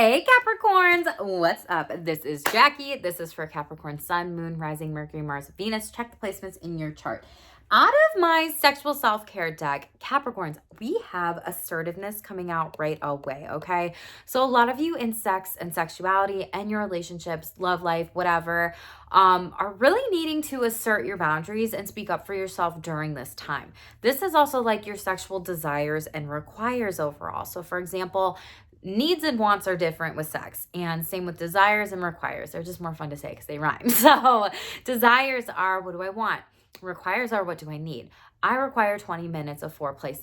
Hey Capricorns, what's up? This is Jackie. This is for Capricorn Sun, Moon, Rising, Mercury, Mars, Venus. Check the placements in your chart. Out of my sexual self-care deck, Capricorns, we have assertiveness coming out right away, okay? So a lot of you in sex and sexuality and your relationships, love life, whatever, are really needing to assert your boundaries and speak up for yourself during this time. This is also like your sexual desires and requires overall. So for example, needs and wants are different with sex, and same with desires and requires. They're just more fun to say because they rhyme. So desires are, what do I want? Requires are, what do I need? I require 20 minutes of foreplay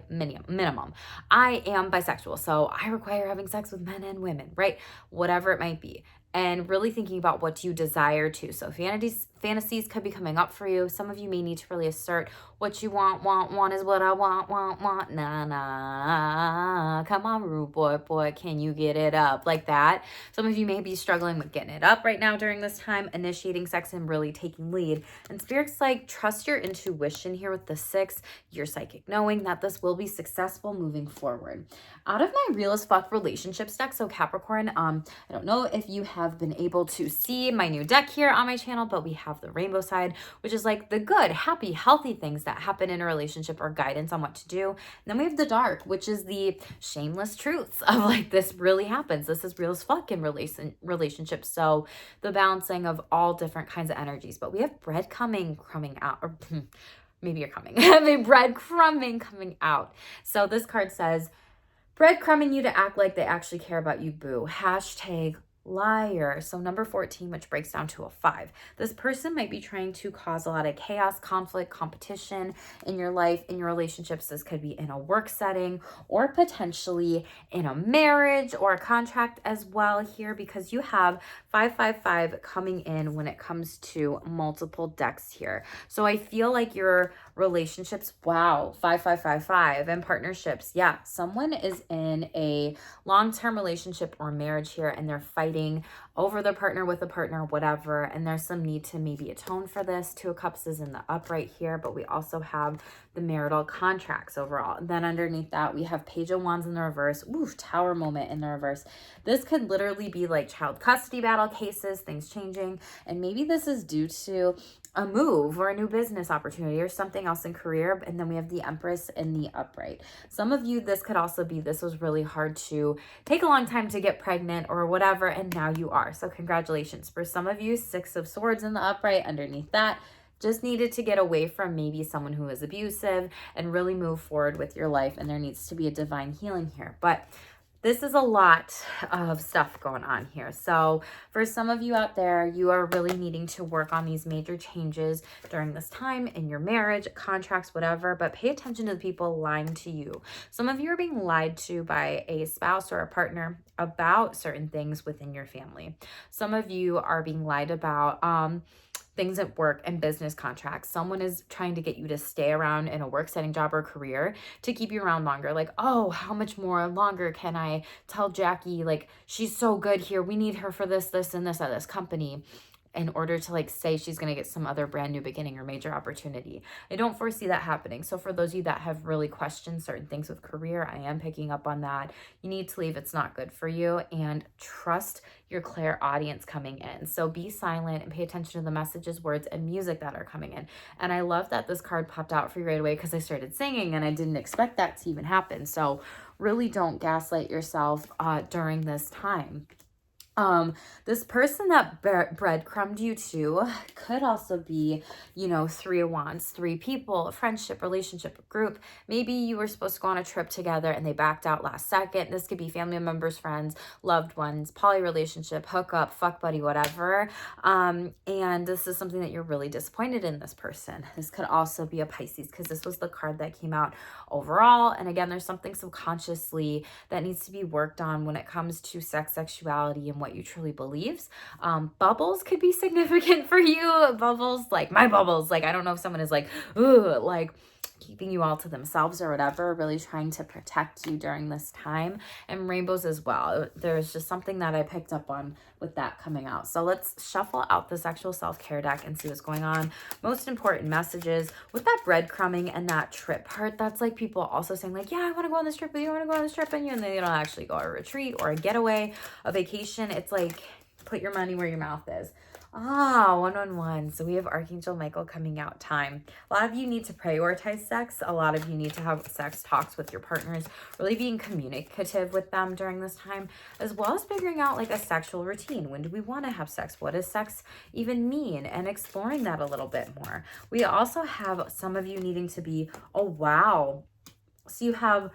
minimum. I am bisexual, so I require having sex with men and women, right? Whatever it might be. And really thinking about what you desire to. So fantasies could be coming up for you. Some of you may need to really assert what you want is what I want, nah. Come on, rude boy, can you get it up? Like that. Some of you may be struggling with getting it up right now during this time, initiating sex and really taking lead. And Spirit's like, trust your intuition here with the 6, your psychic knowing that this will be successful moving forward. Out of my real as fuck relationships deck, so Capricorn, I don't know if you have been able to see my new deck here on my channel, but we have the rainbow side, which is like the good, happy, healthy things that happen in a relationship or guidance on what to do. And then we have the dark, which is the shameless truths of like, this really happens. This is real as fuck in relationships. So the balancing of all different kinds of energies. But we have breadcrumbing coming out, or maybe you're coming. I mean, breadcrumbing coming out. So this card says, breadcrumbing you to act like they actually care about you, boo. Hashtag liar. So number 14, which breaks down to a 5. This person might be trying to cause a lot of chaos, conflict, competition in your life, in your relationships. This could be in a work setting or potentially in a marriage or a contract as well here, because you have 555 coming in when it comes to multiple decks here. So I feel like your relationships, wow, 5555, and partnerships. Yeah, someone is in a long-term relationship or marriage here and they're fighting over their partner, with a partner, whatever, and there's some need to maybe atone for this. 2 of Cups is in the upright here, but we also have the marital contracts overall. And then underneath that, we have Page of Wands in the reverse. Ooh, Tower moment in the reverse. This could literally be like child custody battle cases, things changing, and maybe this is due to a move or a new business opportunity or something else in career. And then we have the Empress in the upright. Some of you, this could also be, this was really hard to take a long time to get pregnant or whatever, and now you are. So congratulations. For some of you, 6 of Swords in the upright underneath that. Just needed to get away from maybe someone who is abusive and really move forward with your life. And there needs to be a divine healing here. But this is a lot of stuff going on here. So for some of you out there, you are really needing to work on these major changes during this time in your marriage, contracts, whatever, but pay attention to the people lying to you. Some of you are being lied to by a spouse or a partner about certain things within your family. Some of you are being lied about, things at work and business contracts. Someone is trying to get you to stay around in a work setting, job, or career to keep you around longer. Like, oh, how much more longer can I tell Jackie, like, she's so good here, we need her for this, and this at this company, in order to like say she's going to get some other brand new beginning or major opportunity. I don't foresee that happening. So for those of you that have really questioned certain things with career, I am picking up on that. You need to leave. It's not good for you, and trust your clairaudience coming in. So be silent and pay attention to the messages, words, and music that are coming in. And I love that this card popped out for you right away because I started singing and I didn't expect that to even happen. So really don't gaslight yourself during this time. This person that breadcrumbed you to could also be, 3 of Wands, 3 people, a friendship, relationship, group. Maybe you were supposed to go on a trip together and they backed out last second. This could be family members, friends, loved ones, poly relationship, hookup, fuck buddy, whatever. And this is something that you're really disappointed in this person. This could also be a Pisces because this was the card that came out overall. And again, there's something subconsciously that needs to be worked on when it comes to sex, sexuality, and what you truly believes. Bubbles could be significant for you. Bubbles, like my bubbles, like I don't know if someone is like, ooh, like keeping you all to themselves or whatever, really trying to protect you during this time. And rainbows as well. There's just something that I picked up on with that coming out. So let's shuffle out the sexual self-care deck and see what's going on. Most important messages with that breadcrumbing and that trip part. That's like people also saying like, yeah, I want to go on this trip, but you want to go on this trip, and then they don't actually go on a retreat or a getaway, a vacation. It's like, put your money where your mouth is. 111. So we have Archangel Michael coming out. Time. A lot of you need to prioritize sex. A lot of you need to have sex talks with your partners, really being communicative with them during this time, as well as figuring out like a sexual routine. When do we want to have sex? What does sex even mean? And exploring that a little bit more. We also have some of you needing to be, oh wow. So you have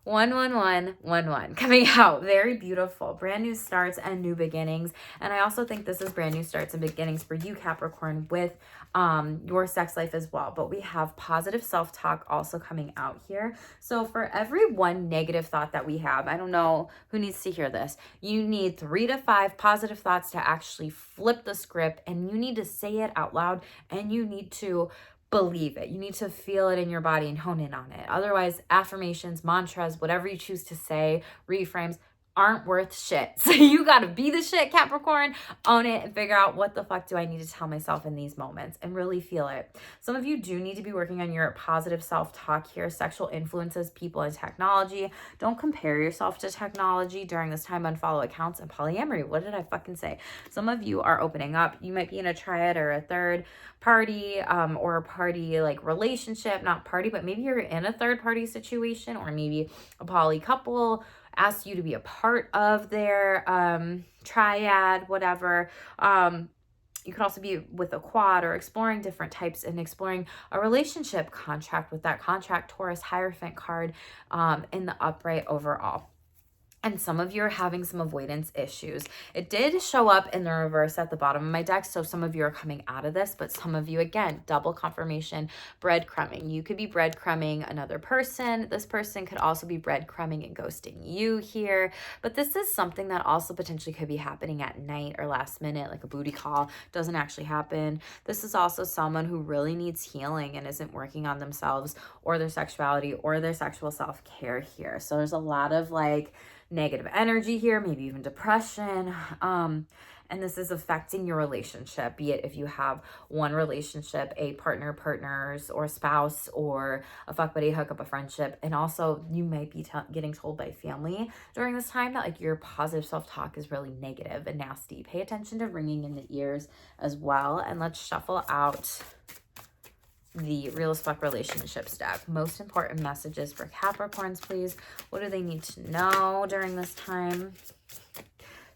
11111 coming out. Very beautiful. Brand new starts and new beginnings. And I also think this is brand new starts and beginnings for you, Capricorn, with your sex life as well. But we have positive self-talk also coming out here. So for every one negative thought that we have, I don't know who needs to hear this, you need 3 to 5 positive thoughts to actually flip the script, and you need to say it out loud, and you need to believe it. You need to feel it in your body and hone in on it. Otherwise, affirmations, mantras, whatever you choose to say, reframes, aren't worth shit. So you got to be the shit, Capricorn, own it, and figure out what the fuck do I need to tell myself in these moments and really feel it. Some of you do need to be working on your positive self-talk here. Sexual influences, people, and technology. Don't compare yourself to technology during this time. Unfollow accounts and polyamory. What did I fucking say? Some of you are opening up. You might be in a triad or a third party or a party like relationship, not party, but maybe you're in a third party situation, or maybe a poly couple asked you to be a part of their triad, whatever. You could also be with a quad or exploring different types and exploring a relationship contract with that contract Taurus Hierophant card in the upright overall. And some of you are having some avoidance issues. It did show up in the reverse at the bottom of my deck, so some of you are coming out of this, but some of you, again, double confirmation, breadcrumbing. You could be breadcrumbing another person. This person could also be breadcrumbing and ghosting you here. But this is something that also potentially could be happening at night or last minute, like a booty call. Doesn't actually happen. This is also someone who really needs healing and isn't working on themselves or their sexuality or their sexual self-care here. So there's a lot of like negative energy here, maybe even depression. And this is affecting your relationship, be it if you have one relationship, a partners, or spouse, or a fuck buddy, hookup, a friendship. And also you might be getting told by family during this time that like your positive self-talk is really negative and nasty. Pay attention to ringing in the ears as well. And let's shuffle out the Real as Fuck relationships deck. Most important messages for Capricorns, please. What do they need to know during this time?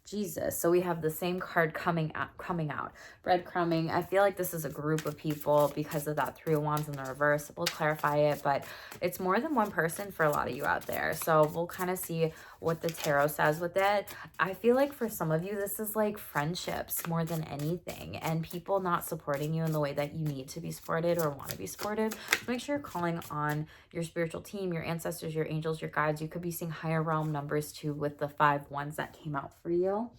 Jesus. So we have the same card coming out. Breadcrumbing. I feel like this is a group of people because of that 3 of Wands in the reverse. We'll clarify it, but it's more than one person for a lot of you out there. So we'll kind of see what the tarot says with it. I feel like for some of you, this is like friendships more than anything, and people not supporting you in the way that you need to be supported or want to be supported. So make sure you're calling on your spiritual team, your ancestors, your angels, your guides. You could be seeing higher realm numbers too with the 5 wands that came out for you.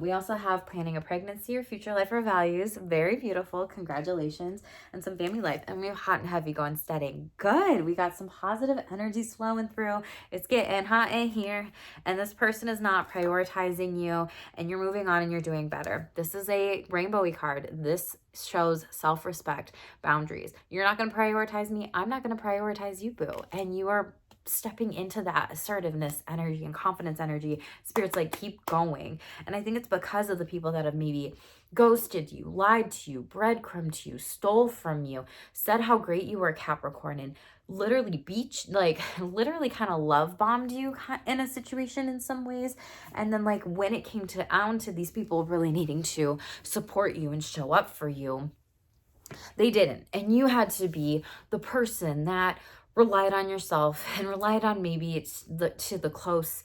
We also have planning a pregnancy or future life or values. Very beautiful. Congratulations. And some family life. And we have hot and heavy going steady. Good. We got some positive energies flowing through. It's getting hot in here. And this person is not prioritizing you. And you're moving on and you're doing better. This is a rainbowy card. This shows self-respect, boundaries. You're not going to prioritize me. I'm not going to prioritize you, boo. And you are stepping into that assertiveness energy and confidence energy. Spirit's like, keep going. And I think it's because of the people that have maybe ghosted you, lied to you, breadcrumbed you, stole from you, said how great you were, Capricorn, and literally literally kind of love bombed you in a situation in some ways. And then like when it came down to these people really needing to support you and show up for you, they didn't. And you had to be the person that relied on yourself and relied on maybe it's the close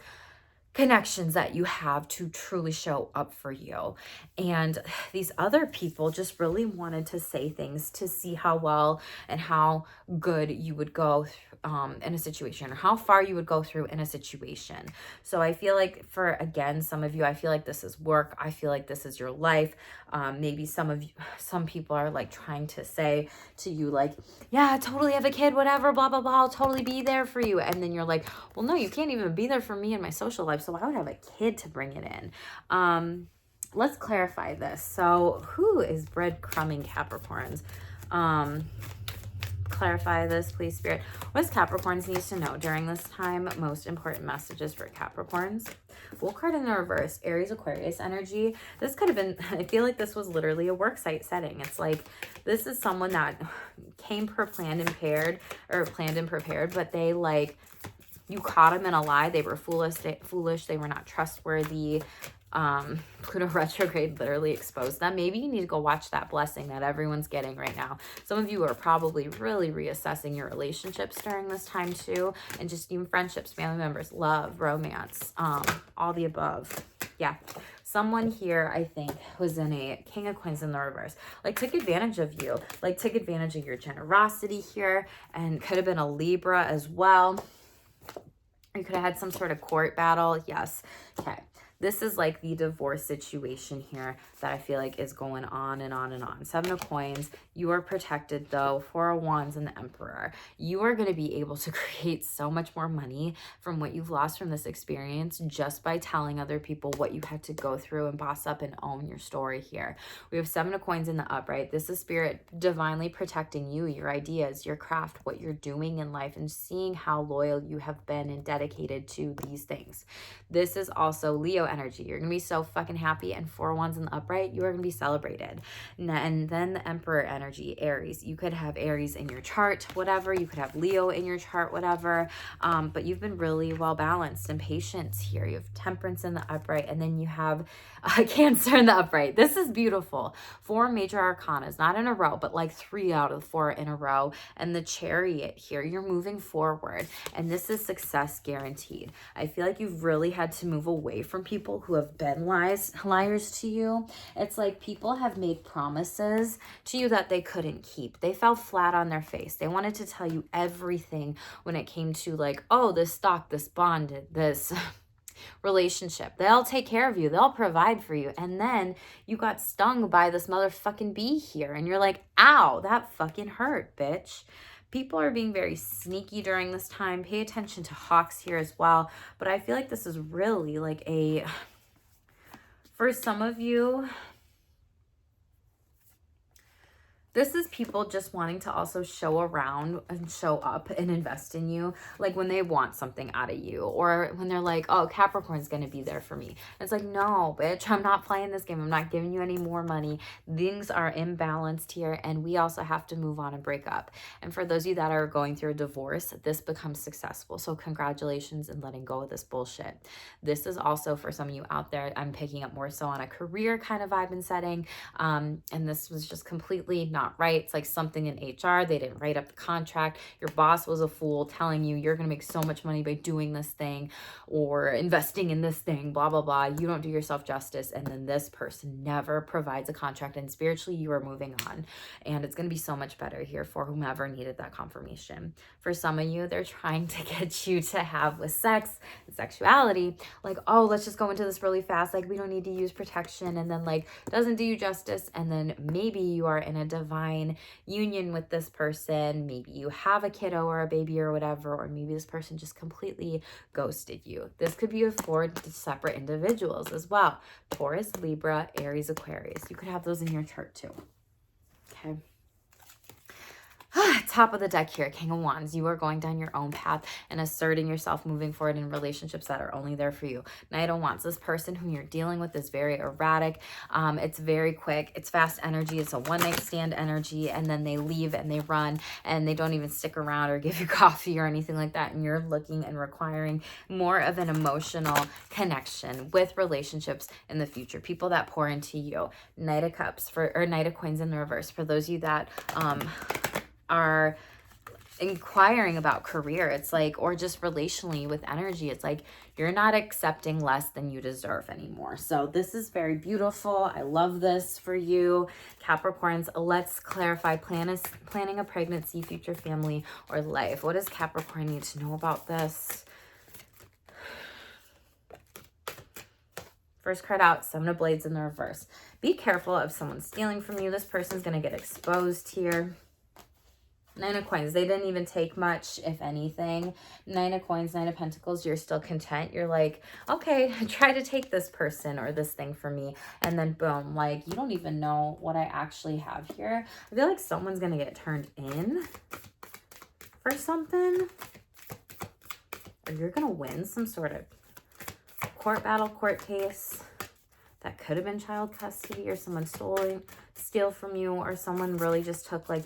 connections that you have to truly show up for you. And these other people just really wanted to say things to see how well and how good you would go in a situation, or how far you would go through in a situation. So I feel like for, again, some of you, I feel like this is work. I feel like this is your life. Maybe some people are like trying to say to you like, yeah, totally have a kid, whatever, blah, blah, blah, I'll totally be there for you. And then you're like, well, no, you can't even be there for me in my social life. So I would have a kid to bring it in. Let's clarify this. So who is breadcrumbing Capricorns? Clarify this, please, Spirit. What does Capricorns need to know during this time? Most important messages for Capricorns. Full card in the reverse, Aries, Aquarius energy. This could have been, I feel like this was literally a work site setting. It's like, this is someone that came planned and prepared, but they like, you caught them in a lie. They were foolish. They were not trustworthy. Pluto retrograde literally exposed them. Maybe you need to go watch that blessing that everyone's getting right now. Some of you are probably really reassessing your relationships during this time too, and just even friendships, family members, love, romance, all the above. Yeah. Someone here, I think, was in a King of Coins in the reverse, like took advantage of you, like took advantage of your generosity here, and could have been a Libra as well. You could have had some sort of court battle. Yes. Okay. This is like the divorce situation here that I feel like is going on and on and on. 7 of Coins. You are protected though. 4 of Wands and the Emperor. You are going to be able to create so much more money from what you've lost from this experience just by telling other people what you had to go through and boss up and own your story here. We have 7 of Coins in the upright. This is Spirit divinely protecting you, your ideas, your craft, what you're doing in life, and seeing how loyal you have been and dedicated to these things. This is also Leo energy. You're going to be so fucking happy. And 4 Wands in the upright, you are going to be celebrated. And then the Emperor energy, Aries. You could have Aries in your chart, whatever. You could have Leo in your chart, whatever. But you've been really well balanced and patient here. You have Temperance in the upright, and then you have Cancer in the upright. This is beautiful. 4 major arcanas, not in a row, but like 3 out of 4 in a row. And the Chariot here, you're moving forward. And this is success guaranteed. I feel like you've really had to move away from people who have been liars to you. It's like people have made promises to you that they couldn't keep. They fell flat on their face. They wanted to tell you everything when it came to like, oh, this stock, this bond, this relationship. They'll take care of you. They'll provide for you. And then you got stung by this motherfucking bee here. And you're like, ow, that fucking hurt, bitch. People are being very sneaky during this time. Pay attention to hawks here as well. But I feel like this is really like for some of you, this is people just wanting to also show around and show up and invest in you. Like when they want something out of you, or when they're like, oh, Capricorn's going to be there for me. It's like, no, bitch, I'm not playing this game. I'm not giving you any more money. Things are imbalanced here. And we also have to move on and break up. And for those of you that are going through a divorce, this becomes successful. So congratulations in letting go of this bullshit. This is also for some of you out there, I'm picking up more so on a career kind of vibe and setting. And this was just completely not right. It's like something in HR. They didn't write up the contract. Your boss was a fool telling you you're going to make so much money by doing this thing or investing in this thing, blah, blah, blah. You don't do yourself justice. And then this person never provides a contract, and spiritually you are moving on. And it's going to be so much better here for whomever needed that confirmation. For some of you, they're trying to get you to have with sex and sexuality, like, oh, let's just go into this really fast. Like, we don't need to use protection. And then like, doesn't do you justice. And then maybe you are in a divine union with this person. Maybe you have a kiddo or a baby or whatever, or maybe this person just completely ghosted you. This could be for separate individuals as well. Taurus, Libra, Aries, Aquarius. You could have those in your chart too. Okay. Top of the deck here, King of Wands. You are going down your own path and asserting yourself, moving forward in relationships that are only there for you. Knight of Wands. This person who you're dealing with is very erratic. It's very quick. It's fast energy. It's a one-night stand energy, and then they leave and they run and they don't even stick around or give you coffee or anything like that. And you're looking and requiring more of an emotional connection with relationships in the future. People that pour into you. Knight of Cups or Knight of Coins in the reverse. For those of you that are inquiring about career. It's like, or just relationally with energy. It's like you're not accepting less than you deserve anymore. So this is very beautiful. I love this for you, Capricorns. Let's clarify. Planning a pregnancy, future family, or life. What does Capricorn need to know about this? First card out, Seven of Blades in the reverse. Be careful of someone stealing from you. This person's going to get exposed here. Nine of Coins. They didn't even take much, if anything. Nine of Coins, Nine of Pentacles. You're still content. You're like, okay, try to take this person or this thing from me. And then boom, like you don't even know what I actually have here. I feel like someone's going to get turned in for something. Or you're going to win some sort of court battle, court case. That could have been child custody, or someone steal from you, or someone really just took like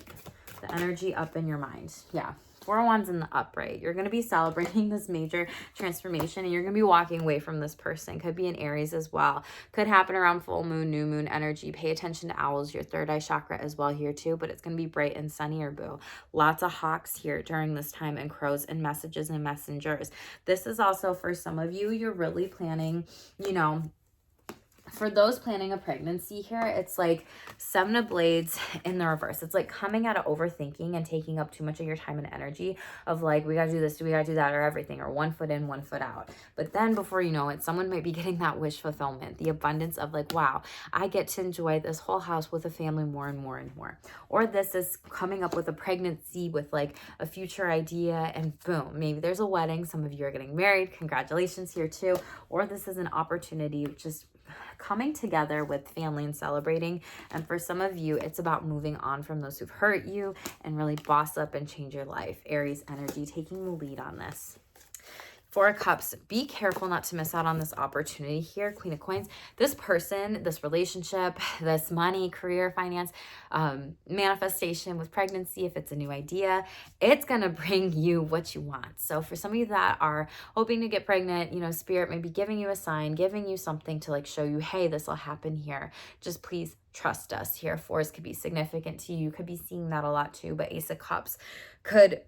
the energy up in your mind. Yeah. Four of Wands in the upright. You're going to be celebrating this major transformation, and you're going to be walking away from this person. Could be in Aries as well. Could happen around full moon, new moon energy. Pay attention to owls, your third eye chakra as well here too, but it's going to be bright and sunny or boo. Lots of hawks here during this time, and crows and messages and messengers. This is also for some of you, you're really planning, you know, for those planning a pregnancy here, it's like Seven of Blades in the reverse. It's like coming out of overthinking and taking up too much of your time and energy of like, we got to do this, we got to do that, or everything, or one foot in, one foot out. But then before you know it, someone might be getting that wish fulfillment, the abundance of like, wow, I get to enjoy this whole house with a family more and more and more. Or this is coming up with a pregnancy with like a future idea, and boom, maybe there's a wedding. Some of you are getting married. Congratulations here too. Or this is an opportunity just coming together with family and celebrating. And for some of you, it's about moving on from those who've hurt you and really boss up and change your life. Aries energy taking the lead on this. Four of Cups. Be careful not to miss out on this opportunity here. Queen of Coins. This person, this relationship, this money, career, finance, manifestation with pregnancy, if it's a new idea, it's going to bring you what you want. So for some of you that are hoping to get pregnant, you know, Spirit may be giving you a sign, giving you something to like show you, hey, this will happen here. Just please trust us here. Fours could be significant to you. Could be seeing that a lot too. But Ace of Cups could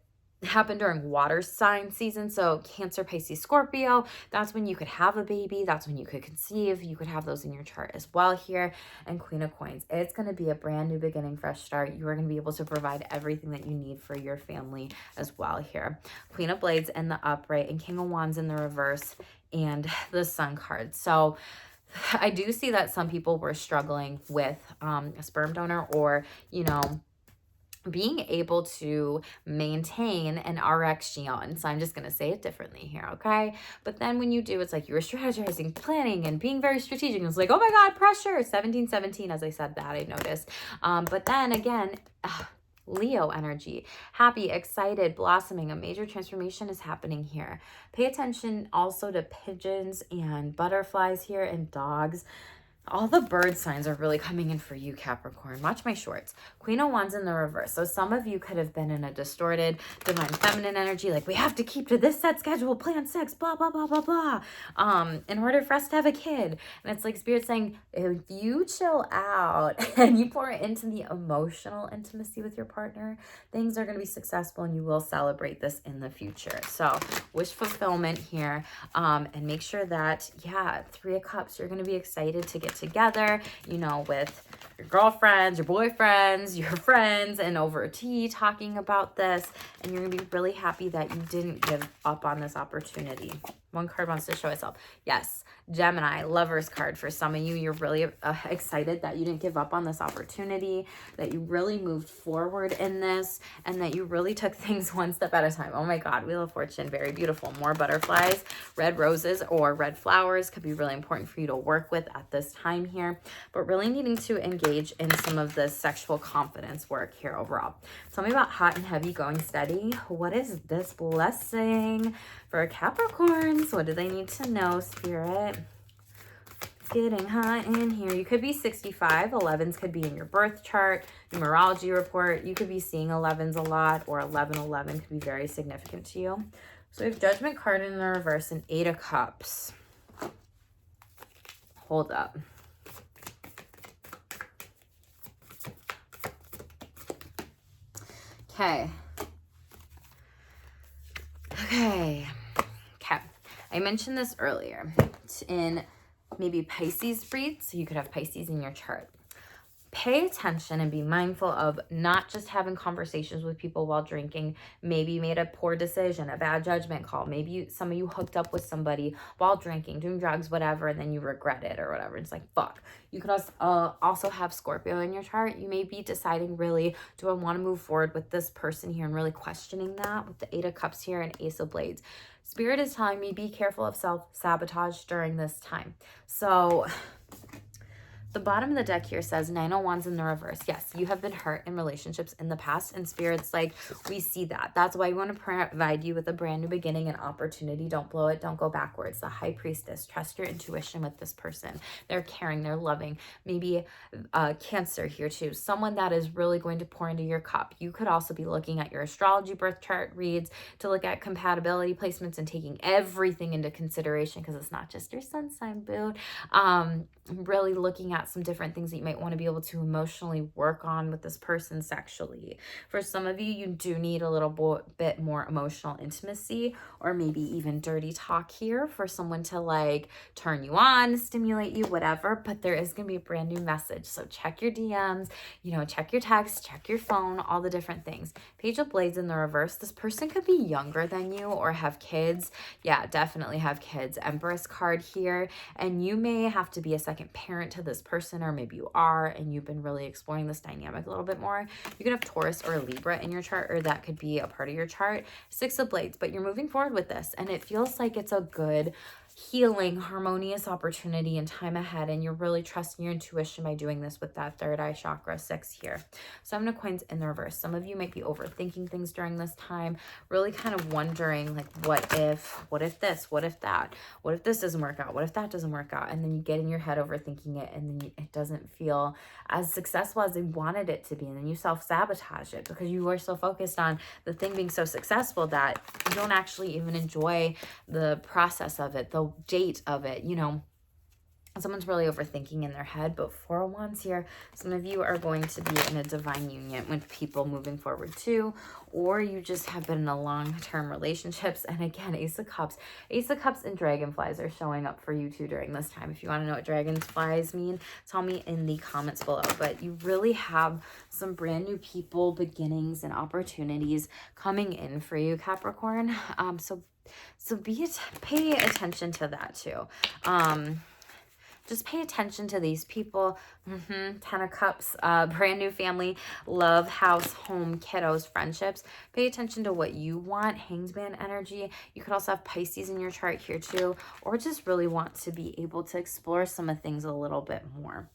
happen during water sign season. So Cancer, Pisces, Scorpio, that's when you could have a baby. That's when you could conceive. You could have those in your chart as well here. And Queen of Coins, it's going to be a brand new beginning, fresh start. You are going to be able to provide everything that you need for your family as well here. Queen of Blades in the upright, and King of Wands in the reverse, and the Sun card. So I do see that some people were struggling with a sperm donor, or, you know, being able to maintain an RX genome. So I'm just going to say it differently here, okay? But then when you do, it's like you were strategizing, planning, and being very strategic. It's like, oh my God, pressure. 1717, as I said that, I noticed. But then again, Leo energy, happy, excited, blossoming. A major transformation is happening here. Pay attention also to pigeons and butterflies here, and dogs. All the bird signs are really coming in for you, Capricorn. Watch my shorts. Queen of Wands in the reverse. So some of you could have been in a distorted divine feminine energy, like we have to keep to this set schedule, plan sex, blah, blah, blah, blah, blah, in order for us to have a kid. And it's like Spirit saying, if you chill out and you pour into the emotional intimacy with your partner, things are going to be successful, and you will celebrate this in the future. So wish fulfillment here, and make sure that, yeah, Three of Cups, you're going to be excited to get together, you know, with your girlfriends, your boyfriends, your friends, and over tea talking about this. And you're gonna be really happy that you didn't give up on this opportunity. One card wants to show itself. Yes, Gemini, Lover's card. For some of you, you're really excited that you didn't give up on this opportunity, that you really moved forward in this, and that you really took things one step at a time. Oh my God, Wheel of Fortune, very beautiful. More butterflies, red roses or red flowers could be really important for you to work with at this time here, but really needing to engage in some of the sexual confidence work here overall. Tell me about hot and heavy, going steady. What is this blessing for Capricorns? What do they need to know, Spirit? Getting hot in here. You could be 65. 11s could be in your birth chart, numerology report. You could be seeing 11s a lot, or 1111 could be very significant to you. So we have Judgment card in the reverse and 8 of Cups. Hold up. Okay. Okay. I mentioned this earlier. In maybe Pisces breed, so you could have Pisces in your chart. Pay attention and be mindful of not just having conversations with people while drinking. Maybe you made a poor decision, a bad judgment call. Maybe some of you hooked up with somebody while drinking, doing drugs, whatever, and then you regret it or whatever. It's like, fuck. You could also have Scorpio in your chart. You may be deciding, really, do I want to move forward with this person here, and really questioning that with the Eight of Cups here and Ace of Blades. Spirit is telling me be careful of self-sabotage during this time. So the bottom of the deck here says Nine of Wands in the reverse. Yes, you have been hurt in relationships in the past, and Spirit's like, we see that. That's why we want to provide you with a brand new beginning and opportunity. Don't blow it. Don't go backwards. The High Priestess. Trust your intuition with this person. They're caring. They're loving. Maybe Cancer here too. Someone that is really going to pour into your cup. You could also be looking at your astrology birth chart reads to look at compatibility placements and taking everything into consideration, because it's not just your sun sign, boo. Really looking at some different things that you might want to be able to emotionally work on with this person sexually. For some of you, you do need a little bit more emotional intimacy, or maybe even dirty talk here for someone to like turn you on, stimulate you, whatever. But there is going to be a brand new message. So check your DMs, check your text, check your phone, all the different things. Page of Blades in the reverse. This person could be younger than you or have kids. Yeah, definitely have kids. Empress card here. And you may have to be a second parent to this person, or maybe you are and you've been really exploring this dynamic a little bit more. You could have Taurus or Libra in your chart, or that could be a part of your chart. Six of Blades, but you're moving forward with this, and it feels like it's a good, healing, harmonious opportunity and time ahead, and you're really trusting your intuition by doing this with that third eye chakra 6 here. Seven of Coins in the reverse. Some of you might be overthinking things during this time, really kind of wondering like, what if this, what if that, what if this doesn't work out, what if that doesn't work out, and then you get in your head overthinking it, and then it doesn't feel as successful as you wanted it to be, and then you self-sabotage it because you are so focused on the thing being so successful that you don't actually even enjoy the process of it, the date of it. Someone's really overthinking in their head. But Four of Wands here, some of you are going to be in a divine union with people moving forward too, or you just have been in a long-term relationships. And again, Ace of Cups and Dragonflies are showing up for you too during this time. If you want to know what Dragonflies mean, tell me in the comments below. But you really have some brand new people, beginnings, and opportunities coming in for you, Capricorn. So pay attention to that too. Just pay attention to these people. 10 of Cups, brand new family, love, house, home, kiddos, friendships. Pay attention to what you want. Hanged Man energy. You could also have Pisces in your chart here too, or just really want to be able to explore some of things a little bit more.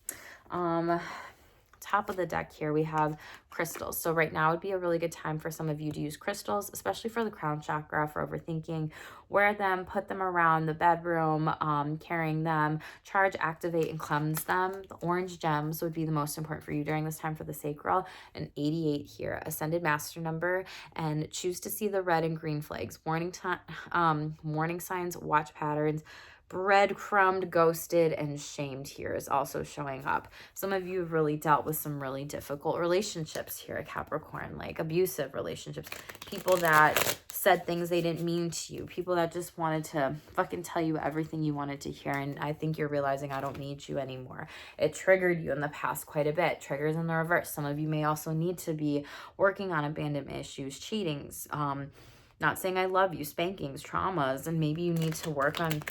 Top of the deck here, we have crystals. So right now would be a really good time for some of you to use crystals, especially for the crown chakra, for overthinking. Wear them, put them around the bedroom, carrying them, charge, activate, and cleanse them. The orange gems would be the most important for you during this time for the sacral. An 88 here, ascended master number, and choose to see the red and green flags. Warning signs, watch patterns. Breadcrumbed, ghosted, and shamed here is also showing up. Some of you have really dealt with some really difficult relationships here at Capricorn, like abusive relationships, people that said things they didn't mean to you, people that just wanted to fucking tell you everything you wanted to hear, and I think you're realizing I don't need you anymore. It triggered you in the past quite a bit. Triggers in the reverse. Some of you may also need to be working on abandonment issues, cheatings, not saying I love you, spankings, traumas, and maybe you need to work on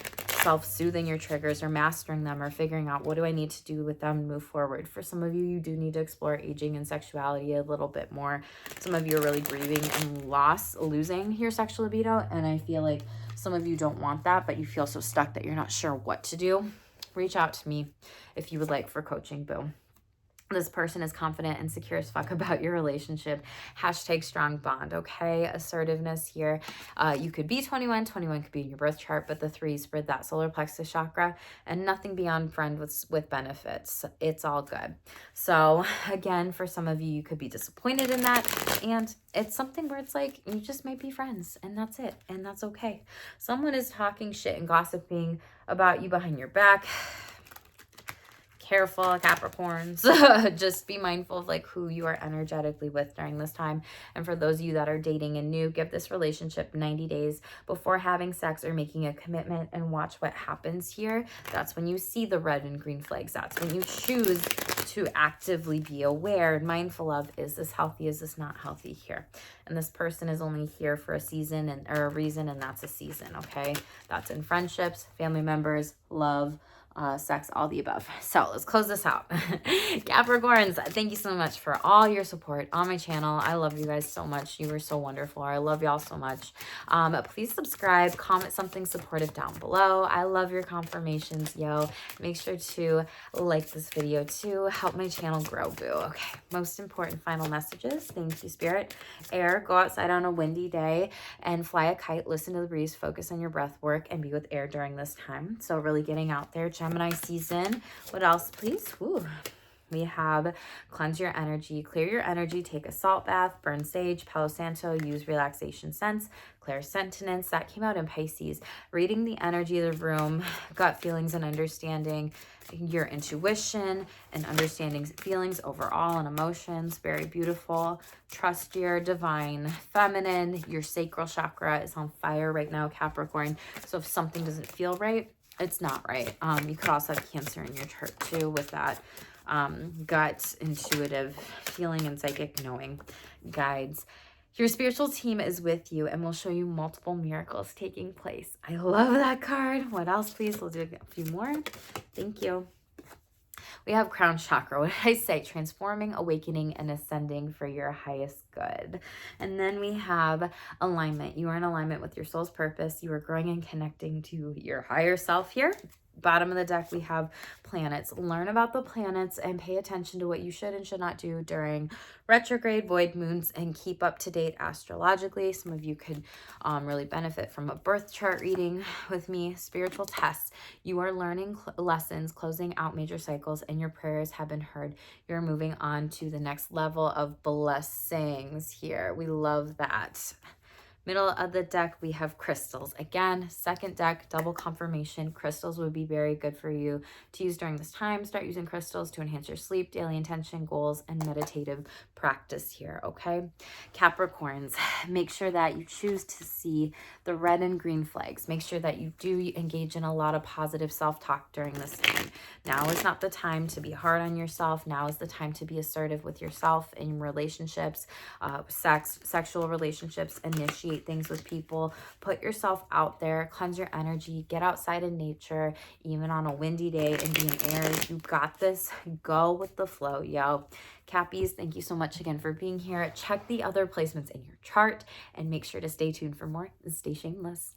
self-soothing your triggers, or mastering them, or figuring out what do I need to do with them to move forward. For some of you, you do need to explore aging and sexuality a little bit more. Some of you are really grieving and losing your sexual libido, and I feel like some of you don't want that, but you feel so stuck that you're not sure what to do. Reach out to me if you would like for coaching, boo. This person is confident and secure as fuck about your relationship. Hashtag strong bond, okay? Assertiveness here. You could be 21. 21 could be in your birth chart, but the 3s for that solar plexus chakra, and nothing beyond friend with benefits. It's all good. So again, for some of you, you could be disappointed in that, and it's something where it's like, you just might be friends, and that's it, and that's okay. Someone is talking shit and gossiping about you behind your back. careful, Capricorns. Just be mindful of like who you are energetically with during this time. And for those of you that are dating and new, give this relationship 90 days before having sex or making a commitment and watch what happens here. That's when you see the red and green flags. That's when you choose to actively be aware and mindful of, is this healthy? Is this not healthy here? And this person is only here for a season or a reason, and that's a season, okay? That's in friendships, family members, love, sex, all the above. So let's close this out. Capricorns, thank you so much for all your support on my channel. I love you guys so much. You were so wonderful. I love y'all so much. Please subscribe, comment something supportive down below. I love your confirmations, yo. Make sure to like this video too. Help my channel grow, boo. Okay, most important final messages. Thank you, Spirit. Air, go outside on a windy day and fly a kite. Listen to the breeze, focus on your breath work, and be with air during this time. So really getting out there. Gemini season. What else, please? Ooh. We have cleanse your energy, clear your energy, take a salt bath, burn sage, Palo Santo, use relaxation scents, clairsentience. That came out in Pisces. Reading the energy of the room, gut feelings and understanding your intuition and understanding feelings overall and emotions. Very beautiful. Trust your divine feminine. Your sacral chakra is on fire right now, Capricorn. So if something doesn't feel right, it's not right. You could also have Cancer in your chart too with that gut, intuitive feeling and psychic knowing guides. Your spiritual team is with you and will show you multiple miracles taking place. I love that card. What else, please? We'll do a few more. Thank you. We have crown chakra. What did I say? Transforming, awakening, and ascending for your highest good. And then we have alignment. You are in alignment with your soul's purpose. You are growing and connecting to your higher self here. Bottom of the deck, we have planets. Learn about the planets and pay attention to what you should and should not do during retrograde, void moons, and keep up to date astrologically. Some of you could really benefit from a birth chart reading with me. Spiritual tests. You are learning lessons, closing out major cycles, and your prayers have been heard. You're moving on to the next level of blessings here. We love that. Middle of the deck, we have crystals. Again, second deck, double confirmation. Crystals would be very good for you to use during this time. Start using crystals to enhance your sleep, daily intention, goals, and meditative practice here, okay? Capricorns, make sure that you choose to see the red and green flags. Make sure that you do engage in a lot of positive self-talk during this time. Now is not the time to be hard on yourself. Now is the time to be assertive with yourself in relationships, sexual relationships, initiate things with people, put yourself out there, cleanse your energy, get outside in nature, even on a windy day, and be in air. You got this. Go with the flow, yo. Cappies, thank you so much again for being here. Check the other placements in your chart and make sure to stay tuned for more and stay shameless.